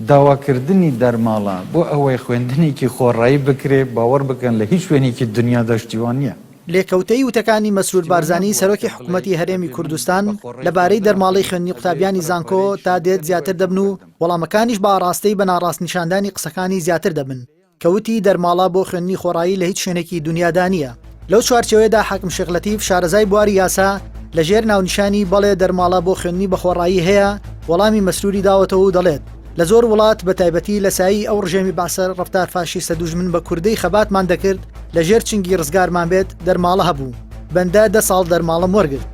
داواکردنی دەرماڵە بۆ ئەوەی خوێندنێکی خۆڕایی بکرێ باوەڕ بکەن لە هیچ شوێنێکی دنیا دەشتیوان نییە. لێکەوتەی وتەکانی مەسرور بارزانی سەرۆکی حکوومەتی هەرێمی کوردستان لەبارەی دەرماڵی خوێندنی قوتابیانی زانکۆ تا دێت زیاتر دەبن و وەڵامەکانیش بە ئاڕاستەی بە ناڕاست نیشاندانی قسەکانی زیاتر دەبن کەوتی دەرماڵە بۆ خوێندنی خۆڕایی لە هیچ شوێنێکی دنیادا نییە. لەو چوارچەوەیەدا حاکم شێخ لەتیف شارەزای بواری یاسا لەژێر ناونیشانی بەڵێ دەرماڵە بۆ خوێندنی بە خۆڕایی هەیە وەڵامی مەسروری داوەتەوە و دەڵێت لە زۆر وڵات بە تایبەتی لە سایی ئەو ڕژێمی باسەر ڕفتار فاشیستە دوژمن بە کوردەی خەباتمان دەکرد لەژێر چنگی ڕزگارمان بێت دەرماڵە هەبوو بەندە 10 ساڵ دەرماڵەم وەرگرت.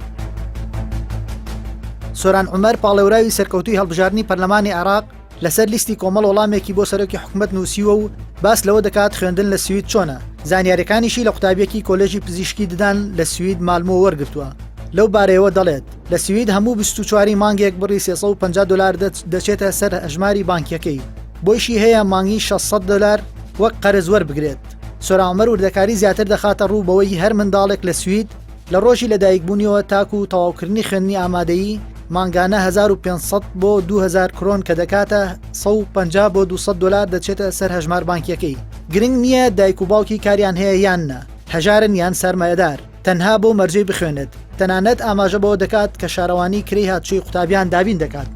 سۆران عومەر پاڵێوراوی سەرکەوتوی هەڵبژاردننی پەرلەمانی عێراق لەسەر لیستی کۆمەڵ وەڵامێکی بۆ سەرۆکی حکوومەت نووسیوە و باس لەوە دەکات خوێندن لە سوید چۆنە. زانیاریەکانیشی لە قوتابیەکی کۆلێژی پزیشکی ددان لە سوید مالمۆ وەرگرتووە. لەو بارەیەوە دەڵێت لە سوید هەموو 24 مانگێک بڕی $350 دەچێتە سەر هەژماری بانکیەکەی بۆیشی هەیە مانگی $600 وەک قەرز وەربگرێت. سۆران عومەر وردەکاری زیاتر دەخاتە ڕوو بەوەی هەر منداڵێک لە سوید لە ڕۆژی لەدایکبوونیەوە تاکو و تەواوکردنی خوێندنی ئامادەیی مانگانە 1500 بۆ 2000 کرۆن کە دەکاتە 150 بۆ $200 دەچێتە سەر هەژمار بانکیەکەی. گرنگ نییە دایک و باوکی کاریان هەیە یاننا هەژارن یان سەرمایەدار تەنها بۆ مەرجەی بخوێنێت تەنانەت ئاماژە بەوە دەکات کە شارەوانی کرێی هاتووی قوتابیان دابین دەکات.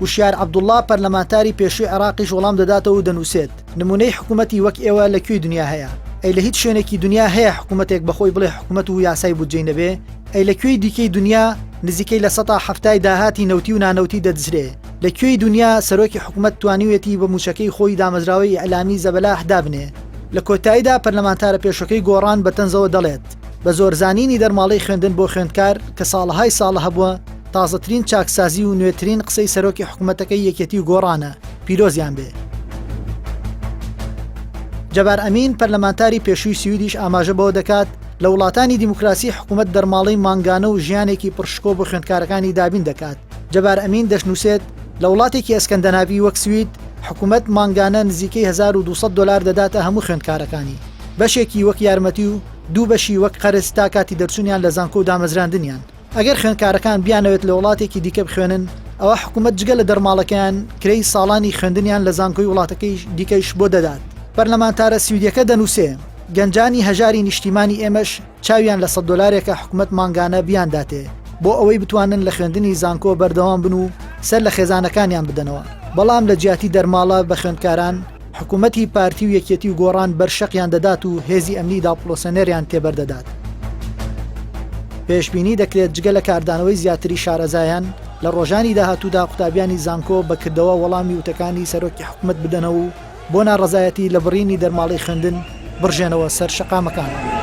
وشیار عەبدوڵڵا پەرلەمانتاری پێشووی عێراقیش وەڵام دەداتەوە و دەنووسێت نمونەی حکوومەتی وەک ئێوە لەکوێی دنیا هەیە؟ ئەی لە هیچ شوێنێکی دنیا هەیە حکوومەتێک بەخۆی بڵێ حکوومەت و یاسای بودجەی نەبێ؟ ئەی لەکوێی دیکەی دنیا نزیکەی لە 170 داهاتی نەوتی و نانەوتی دەدزرێ؟ لەکوێی دنیا سەرۆکی حکوومەت توانیوێتی بە موچەکەی خۆی دامەزراوەی ئەلامی زەبەلاح دابنێ؟ لە کۆتاییدا پەرلەمانتارە پێشەکەی گۆڕان بە تەنزەوە دەڵێت بە زۆرزانینی دەرماڵەی خوێندن بۆ خوێندکار کە ساڵەهای ساڵە هەبووە تازەترین چاکسازی و نوێترین قسەی سەرۆکی حکوومەتەکەی یەکێتی و گۆڕانە پیرۆزیان بێ. جەبار ئەمین پەرلەمانتاری پێشووی سویدیش ئاماژە بەوە دەکات لە وڵاتانی دیموکراسی حکوومەت دەرماڵەی مانگانە و ژیانێکی پڕشکۆ بۆ خوێندکارەکانی دابین دەکات. جەبار ئەمین دەشنووسێت لە وڵاتێکی ئەسکەندەناوی وەک سوید حکوومەت مانگانە نزیکەی $1200 دەداتە هەموو خوێندکارەکانی بەشێکی وەک یارمەتی و دوو بەشی وەک قەرز تا کاتی دەرچوونیان لە زانکۆ و دامەزراندنیان. ئەگەر خوێندکارەکان بیانەوێت لە وڵاتێکی دیکە بخوێنن ئەوە حکوومەت جگە لە دەرماڵەکەیان کرێی ساڵانی خوێندنیان لە زانکۆی وڵاتەکەی دیکەیش بۆ دەدات. پەرلەمانتارە سویدیەکە دەنووسێ گەنجانی هەژاری نیشتیمانی ئێمەش چاویان لە $100 حکوومەت مانگانە بیانداتێ بۆ ئەوەی بتوانن لە خوێندنی زانکۆ بەردەوام بن و سەر لە خێزانەکانیان بدەنەوە. بەڵام لە جیاتی دەرماڵە بە خوێندکاران حکوومەتی پارتی و یەکێتی و گۆڕان بەرشەقیان دەدات و هێزی ئەمنی داپڵۆسەنەریان تێبەردەدات. پێشبینی دەکرێت جگە لە کاردانەوەی زیاتری شارەزایان لە ڕۆژانی داهاتوودا قوتابیانی زانکۆ بەکردەوە وەڵامی وتەکانی سەرۆکی حکوومەت بدەنەوە و بۆ ناڕەزایەتی لە بڕینی دەرماڵی خوێندن بڕژێنەوە سەر شەقامەکان.